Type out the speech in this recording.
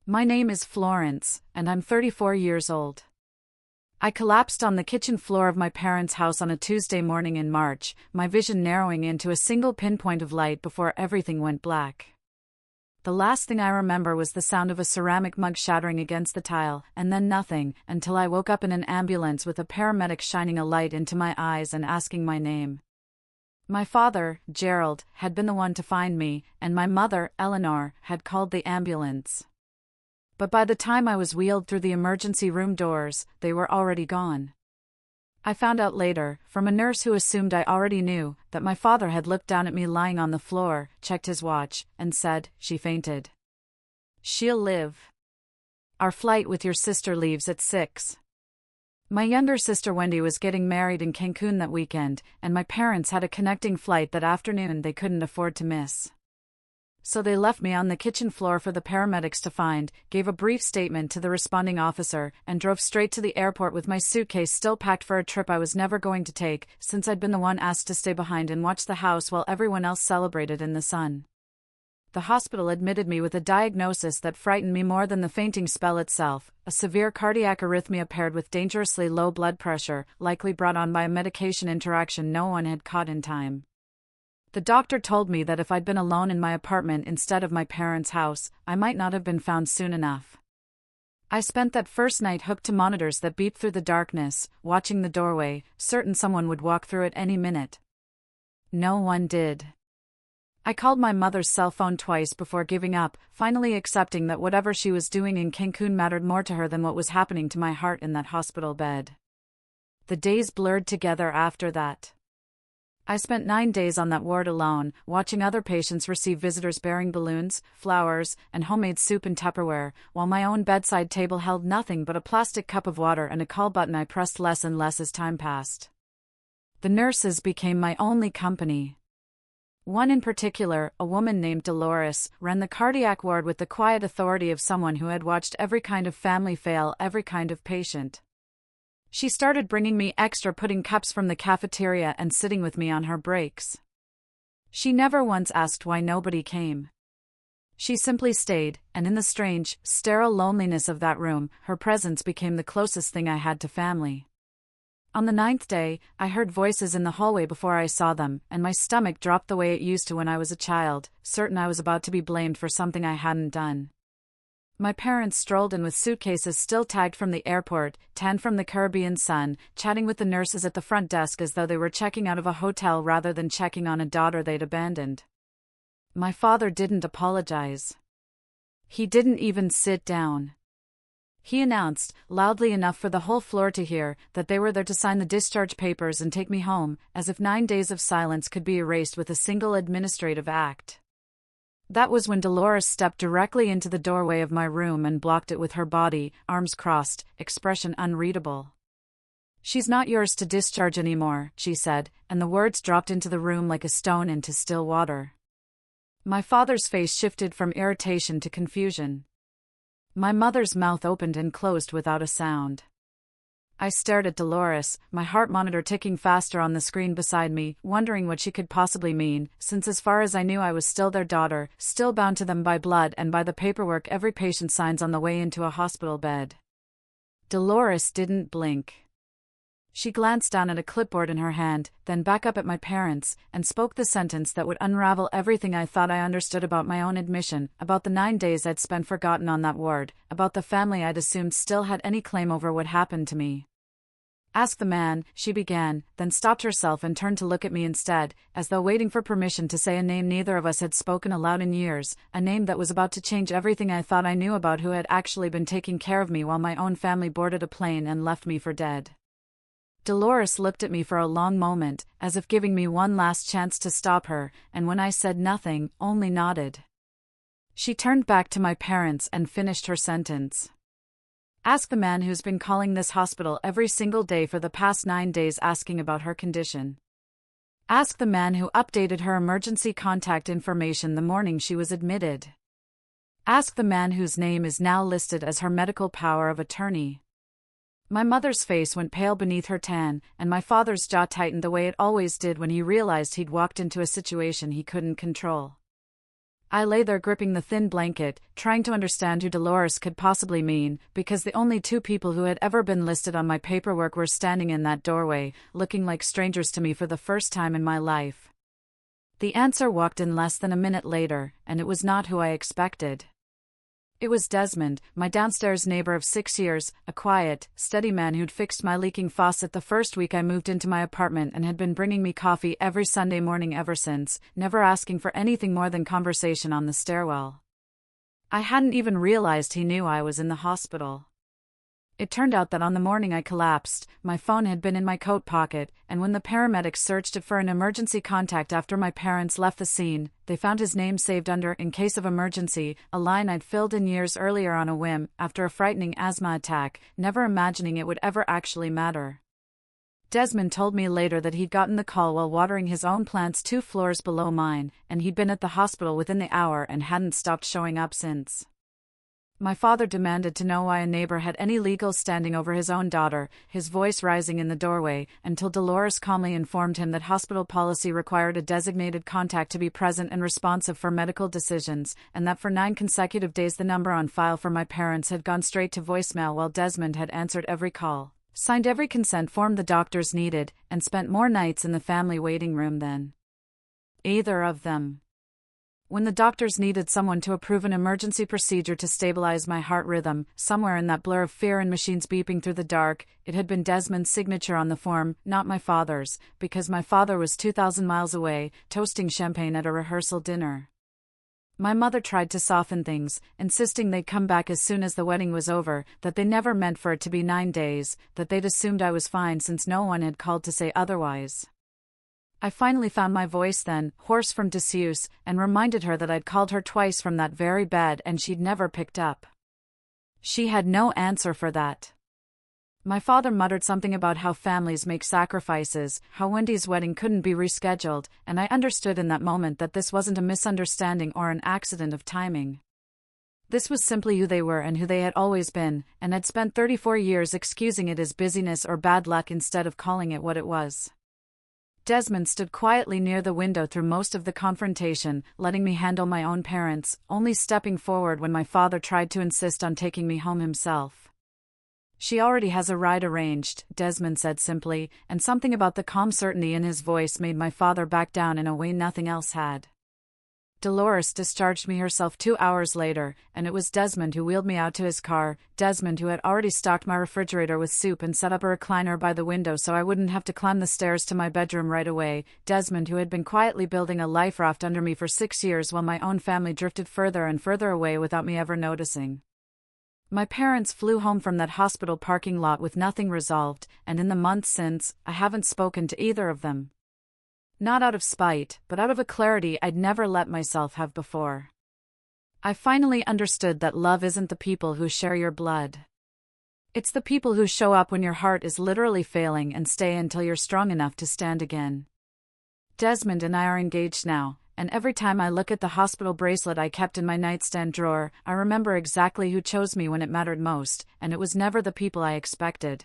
My name is Florence, and I'm 34 years old. I collapsed on the kitchen floor of my parents' house on a Tuesday morning in March, my vision narrowing into a single pinpoint of light before everything went black. The last thing I remember was the sound of a ceramic mug shattering against the tile, and then nothing, until I woke up in an ambulance with a paramedic shining a light into my eyes and asking my name. My father, Gerald, had been the one to find me, and my mother, Eleanor, had called the ambulance. But by the time I was wheeled through the emergency room doors, they were already gone. I found out later, from a nurse who assumed I already knew, that my father had looked down at me lying on the floor, checked his watch, and said, "She fainted. She'll live. Our flight with your sister leaves at 6. My younger sister Wendy was getting married in Cancún that weekend, and my parents had a connecting flight that afternoon they couldn't afford to miss. So they left me on the kitchen floor for the paramedics to find, gave a brief statement to the responding officer, and drove straight to the airport with my suitcase still packed for a trip I was never going to take, since I'd been the one asked to stay behind and watch the house while everyone else celebrated in the sun. The hospital admitted me with a diagnosis that frightened me more than the fainting spell itself, a severe cardiac arrhythmia paired with dangerously low blood pressure, likely brought on by a medication interaction no one had caught in time. The doctor told me that if I'd been alone in my apartment instead of my parents' house, I might not have been found soon enough. I spent that first night hooked to monitors that beeped through the darkness, watching the doorway, certain someone would walk through it any minute. No one did. I called my mother's cell phone twice before giving up, finally accepting that whatever she was doing in Cancun mattered more to her than what was happening to my heart in that hospital bed. The days blurred together after that. I spent 9 days on that ward alone, watching other patients receive visitors bearing balloons, flowers, and homemade soup in Tupperware, while my own bedside table held nothing but a plastic cup of water and a call button I pressed less and less as time passed. The nurses became my only company. One in particular, a woman named Dolores, ran the cardiac ward with the quiet authority of someone who had watched every kind of family fail, every kind of patient. She started bringing me extra pudding cups from the cafeteria and sitting with me on her breaks. She never once asked why nobody came. She simply stayed, and in the strange, sterile loneliness of that room, her presence became the closest thing I had to family. On the 9th day, I heard voices in the hallway before I saw them, and my stomach dropped the way it used to when I was a child, certain I was about to be blamed for something I hadn't done. My parents strolled in with suitcases still tagged from the airport, tan from the Caribbean sun, chatting with the nurses at the front desk as though they were checking out of a hotel rather than checking on a daughter they'd abandoned. My father didn't apologize. He didn't even sit down. He announced, loudly enough for the whole floor to hear, that they were there to sign the discharge papers and take me home, as if 9 days of silence could be erased with a single administrative act. That was when Dolores stepped directly into the doorway of my room and blocked it with her body, arms crossed, expression unreadable. "She's not yours to discharge anymore," she said, and the words dropped into the room like a stone into still water. My father's face shifted from irritation to confusion. My mother's mouth opened and closed without a sound. I stared at Dolores, my heart monitor ticking faster on the screen beside me, wondering what she could possibly mean, since as far as I knew I was still their daughter, still bound to them by blood and by the paperwork every patient signs on the way into a hospital bed. Dolores didn't blink. She glanced down at a clipboard in her hand, then back up at my parents, and spoke the sentence that would unravel everything I thought I understood about my own admission, about the 9 days I'd spent forgotten on that ward, about the family I'd assumed still had any claim over what happened to me. "Ask the man," she began, then stopped herself and turned to look at me instead, as though waiting for permission to say a name neither of us had spoken aloud in years, a name that was about to change everything I thought I knew about who had actually been taking care of me while my own family boarded a plane and left me for dead. Dolores looked at me for a long moment, as if giving me one last chance to stop her, and when I said nothing, only nodded. She turned back to my parents and finished her sentence. "Ask the man who's been calling this hospital every single day for the past 9 days asking about her condition. Ask the man who updated her emergency contact information the morning she was admitted. Ask the man whose name is now listed as her medical power of attorney." My mother's face went pale beneath her tan, and my father's jaw tightened the way it always did when he realized he'd walked into a situation he couldn't control. I lay there gripping the thin blanket, trying to understand who Dolores could possibly mean, because the only two people who had ever been listed on my paperwork were standing in that doorway, looking like strangers to me for the first time in my life. The answer walked in less than a minute later, and it was not who I expected. It was Desmond, my downstairs neighbor of 6 years, a quiet, steady man who'd fixed my leaking faucet the first week I moved into my apartment and had been bringing me coffee every Sunday morning ever since, never asking for anything more than conversation on the stairwell. I hadn't even realized he knew I was in the hospital. It turned out that on the morning I collapsed, my phone had been in my coat pocket, and when the paramedics searched it for an emergency contact after my parents left the scene, they found his name saved under "in case of emergency," a line I'd filled in years earlier on a whim, after a frightening asthma attack, never imagining it would ever actually matter. Desmond told me later that he'd gotten the call while watering his own plants 2 floors below mine, and he'd been at the hospital within the hour and hadn't stopped showing up since. My father demanded to know why a neighbor had any legal standing over his own daughter, his voice rising in the doorway, until Dolores calmly informed him that hospital policy required a designated contact to be present and responsive for medical decisions, and that for 9 consecutive days the number on file for my parents had gone straight to voicemail while Desmond had answered every call, signed every consent form the doctors needed, and spent more nights in the family waiting room than either of them. When the doctors needed someone to approve an emergency procedure to stabilize my heart rhythm, somewhere in that blur of fear and machines beeping through the dark, it had been Desmond's signature on the form, not my father's, because my father was 2,000 miles away, toasting champagne at a rehearsal dinner. My mother tried to soften things, insisting they'd come back as soon as the wedding was over, that they never meant for it to be 9 days, that they'd assumed I was fine since no one had called to say otherwise. I finally found my voice then, hoarse from disuse, and reminded her that I'd called her twice from that very bed and she'd never picked up. She had no answer for that. My father muttered something about how families make sacrifices, how Wendy's wedding couldn't be rescheduled, and I understood in that moment that this wasn't a misunderstanding or an accident of timing. This was simply who they were and who they had always been, and I'd spent 34 years excusing it as busyness or bad luck instead of calling it what it was. Desmond stood quietly near the window through most of the confrontation, letting me handle my own parents, only stepping forward when my father tried to insist on taking me home himself. "She already has a ride arranged," Desmond said simply, and something about the calm certainty in his voice made my father back down in a way nothing else had. Dolores discharged me herself 2 hours later, and it was Desmond who wheeled me out to his car, Desmond who had already stocked my refrigerator with soup and set up a recliner by the window so I wouldn't have to climb the stairs to my bedroom right away, Desmond who had been quietly building a life raft under me for 6 years while my own family drifted further and further away without me ever noticing. My parents flew home from that hospital parking lot with nothing resolved, and in the months since, I haven't spoken to either of them. Not out of spite, but out of a clarity I'd never let myself have before. I finally understood that love isn't the people who share your blood. It's the people who show up when your heart is literally failing and stay until you're strong enough to stand again. Desmond and I are engaged now, and every time I look at the hospital bracelet I kept in my nightstand drawer, I remember exactly who chose me when it mattered most, and it was never the people I expected.